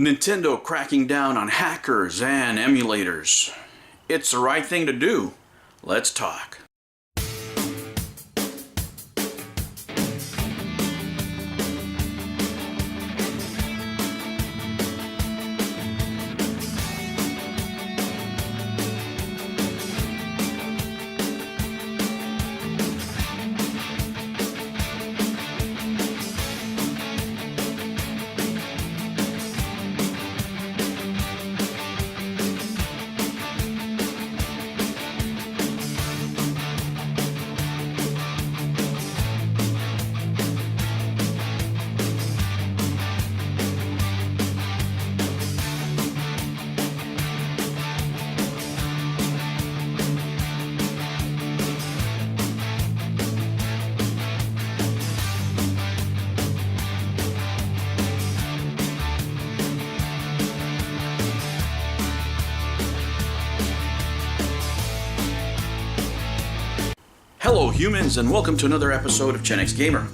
Nintendo cracking down on hackers and emulators. It's the right thing to do. Let's talk. Hello humans, and welcome to another episode of Gen X Gamer,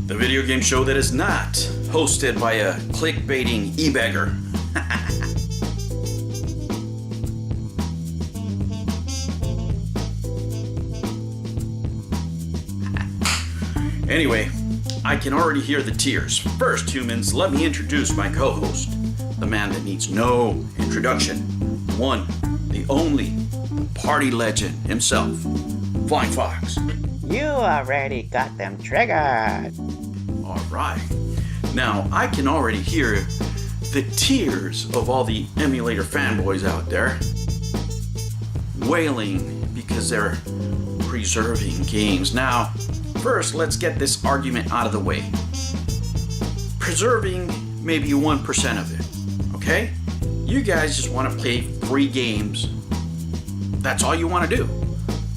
the video game show that is not hosted by a clickbaiting e-beggar. Anyway, I can already hear the tears. First, humans, let me introduce my co-host, the man that needs no introduction, one, the only, party legend himself, Flying Fox. You already got them triggered. Alright. Now, I can already hear the tears of all the emulator fanboys out there wailing because they're preserving games. Now, first, let's get this argument out of the way. Preserving maybe 1% of it, okay? You guys just want to play free games. That's all you want to do.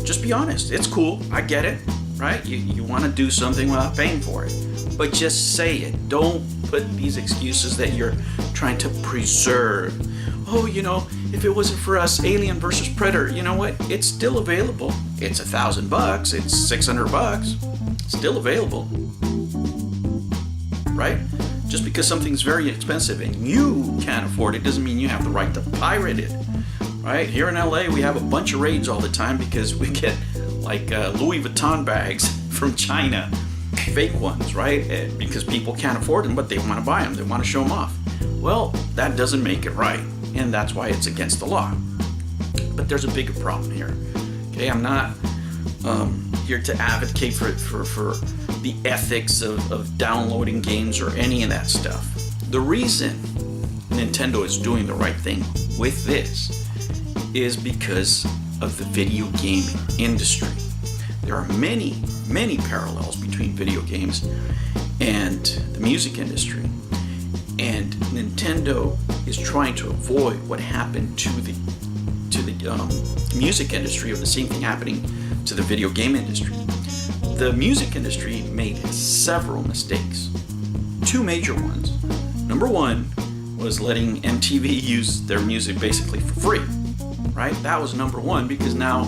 Just be honest. It's cool. I get it, right? You want to do something without paying for it. But just say it. Don't put these excuses that you're trying to preserve. Oh, you know, if it wasn't for us, Alien versus Predator, you know what? It's still available. It's $1,000. It's $600. Still available. Right? Just because something's very expensive and you can't afford it doesn't mean you have the right to pirate it. Right? Here in LA, we have a bunch of raids all the time because we get like Louis Vuitton bags from China, fake ones, right? Because people can't afford them, but they want to buy them. They want to show them off. Well, that doesn't make it right, and that's why it's against the law. But there's a bigger problem here. Okay, I'm not here to advocate for the ethics of downloading games or any of that stuff. The reason Nintendo is doing the right thing with this is because of the video gaming industry. There are many parallels between video games and the music industry, and Nintendo is trying to avoid what happened to the music industry, or the same thing happening to the video game industry. The music industry made several mistakes. Two major ones. Number one was letting MTV use their music basically for free. Right? That was number one, because now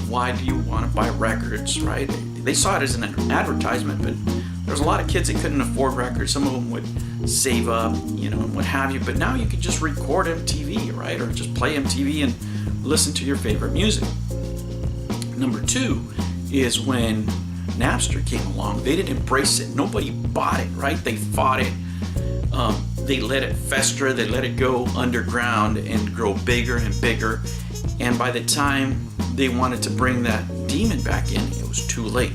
why do you want to buy records, right? They saw it as an advertisement, but there's a lot of kids that couldn't afford records. Some of them would save up, you know, and what have you, but now you could just record MTV, right? Or just play MTV and listen to your favorite music. Number two is when Napster came along, they didn't embrace it. Nobody bought it, right? They fought it. They let it fester, they let it go underground and grow bigger and bigger. And by the time they wanted to bring that demon back in, it was too late.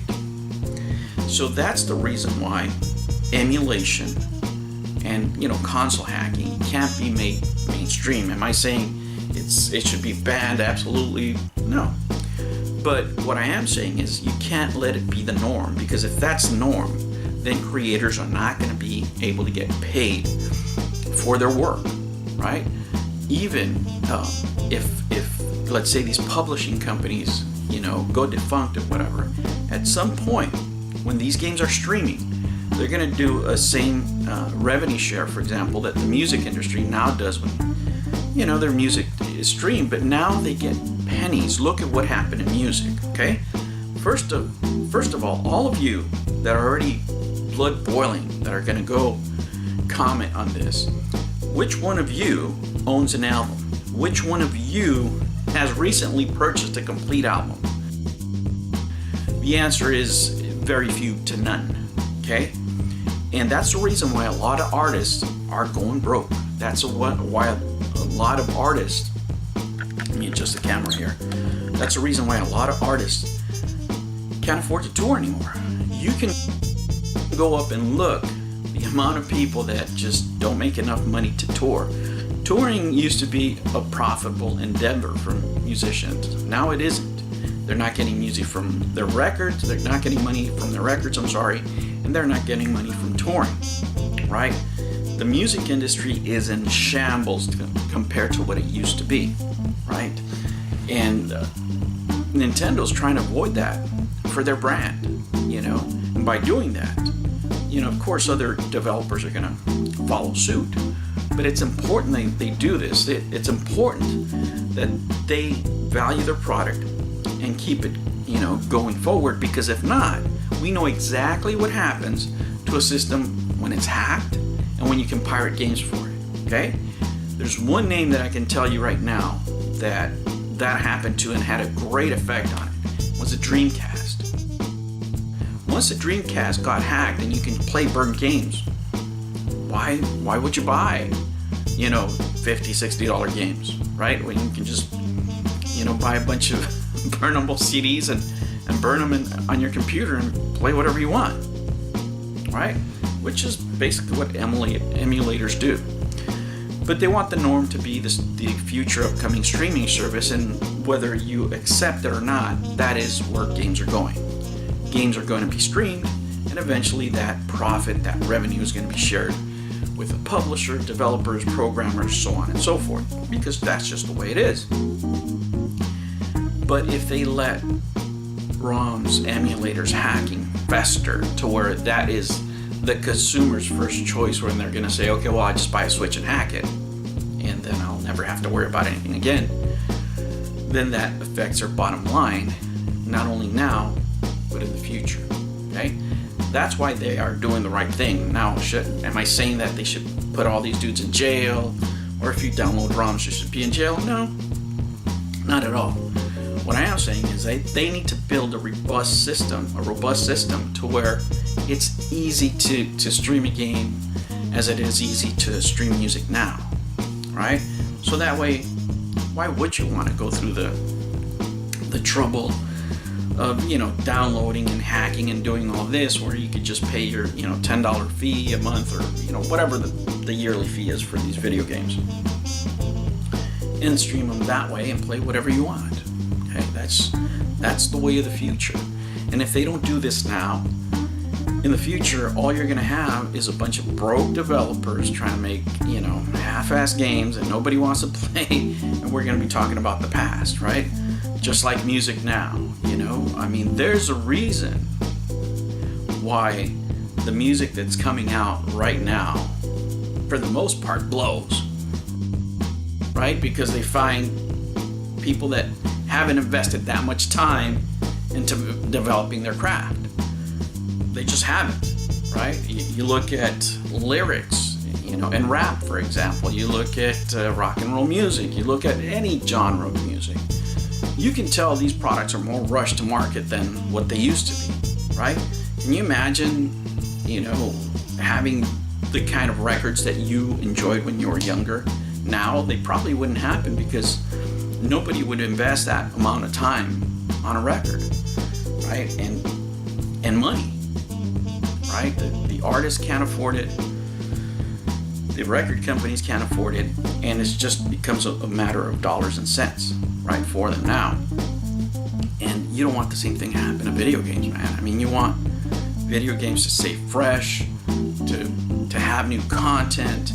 So that's the reason why emulation and, you know, console hacking can't be made mainstream. Am I saying it should be banned? Absolutely no. But what I am saying is you can't let it be the norm, because if that's the norm, then creators are not going to be able to get paid for their work, right? Even if let's say these publishing companies, you know, go defunct or whatever, at some point when these games are streaming, they're going to do a same revenue share, for example, that the music industry now does when, you know, their music is streamed, but now they get pennies. Look at what happened in music, okay? First of all of you that are already blood boiling, that are going to go comment on this, which one of you owns an album? Which one of you has recently purchased a complete album? The answer is very few to none, okay? And that's the reason why a lot of artists are going broke. That's why a lot of artists, let me adjust the camera here. That's the reason why a lot of artists can't afford to tour anymore. You can go up and look the amount of people that just don't make enough money to tour. Touring used to be a profitable endeavor for musicians. Now it isn't. They're not getting music from their records. They're not getting money from their records, and they're not getting money from touring, right? The music industry is in shambles compared to what it used to be, right? And Nintendo's trying to avoid that for their brand, and by doing that, of course other developers are going to follow suit. But it's important they do this. It's important that they value their product and keep it, going forward, because if not, we know exactly what happens to a system when it's hacked and when you can pirate games for it, okay? There's one name that I can tell you right now that happened to and had a great effect on it. Was the Dreamcast. Once the Dreamcast got hacked and you can play burnt games, why would you buy, $50, $60 games, right? When you can just, buy a bunch of burnable CDs and burn them on your computer and play whatever you want, right? Which is basically what emulators do. But they want the norm to be the future upcoming streaming service, and whether you accept it or not, that is where games are going. Games are going to be streamed, and eventually that profit, that revenue is going to be shared with a publisher, developers, programmers, so on and so forth, because that's just the way it is. But if they let ROMs, emulators, hacking fester to where that is the consumer's first choice, when they're going to say, okay, well, I just buy a Switch and hack it, and then I'll never have to worry about anything again, then that affects their bottom line, not only now, but in the future, okay? That's why they are doing the right thing. Now, am I saying that they should put all these dudes in jail, or if you download ROMs, you should be in jail? No, not at all. What I am saying is they need to build a robust system to where it's easy to stream a game as it is easy to stream music now, right? So that way, why would you want to go through the trouble of downloading and hacking and doing all this, where you could just pay your $10 fee a month, or whatever the yearly fee is for these video games, and stream them that way and play whatever you want. Okay, that's the way of the future. And if they don't do this now, in the future, all you're going to have is a bunch of broke developers trying to make half-ass games that nobody wants to play, and we're going to be talking about the past, right? Just like music now, there's a reason why the music that's coming out right now, for the most part, blows, right? Because they find people that haven't invested that much time into developing their craft. They just haven't, right? You look at lyrics, and rap, for example. You look at rock and roll music. You look at any genre of music. You can tell these products are more rushed to market than what they used to be, right? Can you imagine, having the kind of records that you enjoyed when you were younger? Now, they probably wouldn't happen, because nobody would invest that amount of time on a record, right? And money, right? The artists can't afford it. The record companies can't afford it, and it just becomes a matter of dollars and cents, right, for them now. And you don't want the same thing to happen to video games, man. You want video games to stay fresh, to have new content,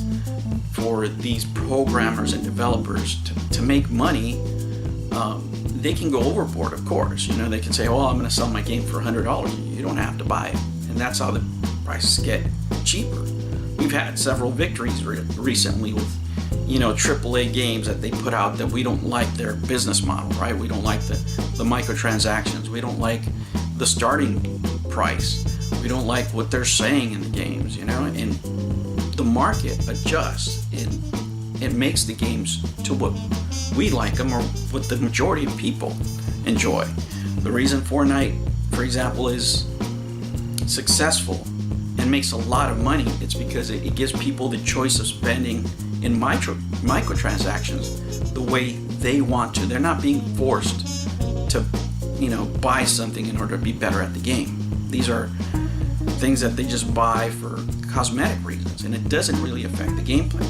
for these programmers and developers to make money. They can go overboard, of course. They can say, well, I'm going to sell my game for $100. You don't have to buy it. And that's how the prices get cheaper. We've had several victories recently with, AAA games that they put out that we don't like their business model, right? We don't like the microtransactions. We don't like the starting price. We don't like what they're saying in the games, and the market adjusts. it makes the games to what we like them, or what the majority of people enjoy. The reason Fortnite, for example, is successful and makes a lot of money, it's because it gives people the choice of spending in microtransactions the way they want to. They're not being forced to, buy something in order to be better at the game. These are things that they just buy for cosmetic reasons, and it doesn't really affect the gameplay.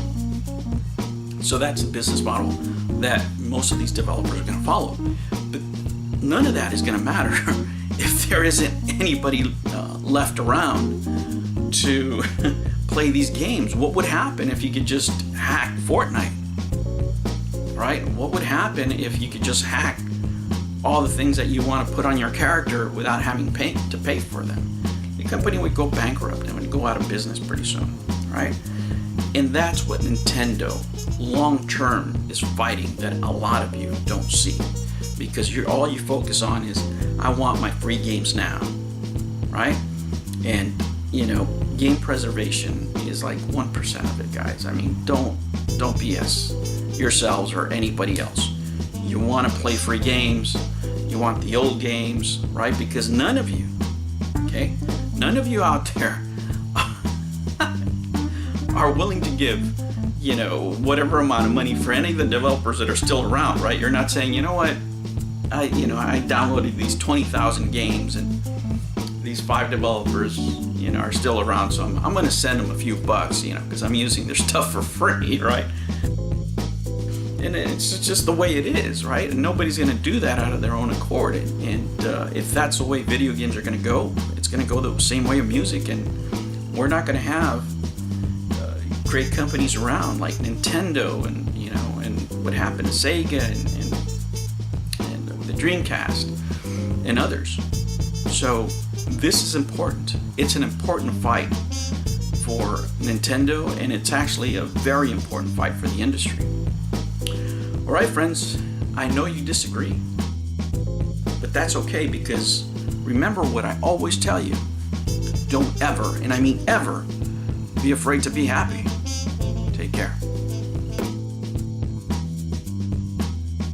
So that's the business model that most of these developers are going to follow. But none of that is going to matter if there isn't anybody left around to play these games. What would happen if you could just hack Fortnite? Right? What would happen if you could just hack all the things that you want to put on your character without having to pay for them? The company would go bankrupt and would go out of business pretty soon, right? And that's what Nintendo long term is fighting, that a lot of you don't see, because all you focus on is, I want my free games now, right? And game preservation is like 1% of it, guys. I mean, don't BS yourselves or anybody else. You want to play free games, you want the old games, right? Because none of you out there are willing to give, whatever amount of money for any of the developers that are still around, right? You're not saying, I downloaded these 20,000 games and these 5 developers, are still around, so I'm going to send them a few bucks, because I'm using their stuff for free, right? And it's just the way it is, right? And nobody's going to do that out of their own accord. And if that's the way video games are going to go, it's going to go the same way of music. And we're not going to have great companies around like Nintendo and what happened to Sega and the Dreamcast and others. So this is important. It's an important fight for Nintendo, and it's actually a very important fight for the industry. All right, friends, I know you disagree, but that's okay, because remember what I always tell you: don't ever, and I mean ever, be afraid to be happy. Take care.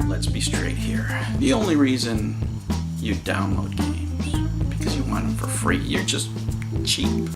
Let's be straight here. The only reason you download games because you want them for free. You're just cheap.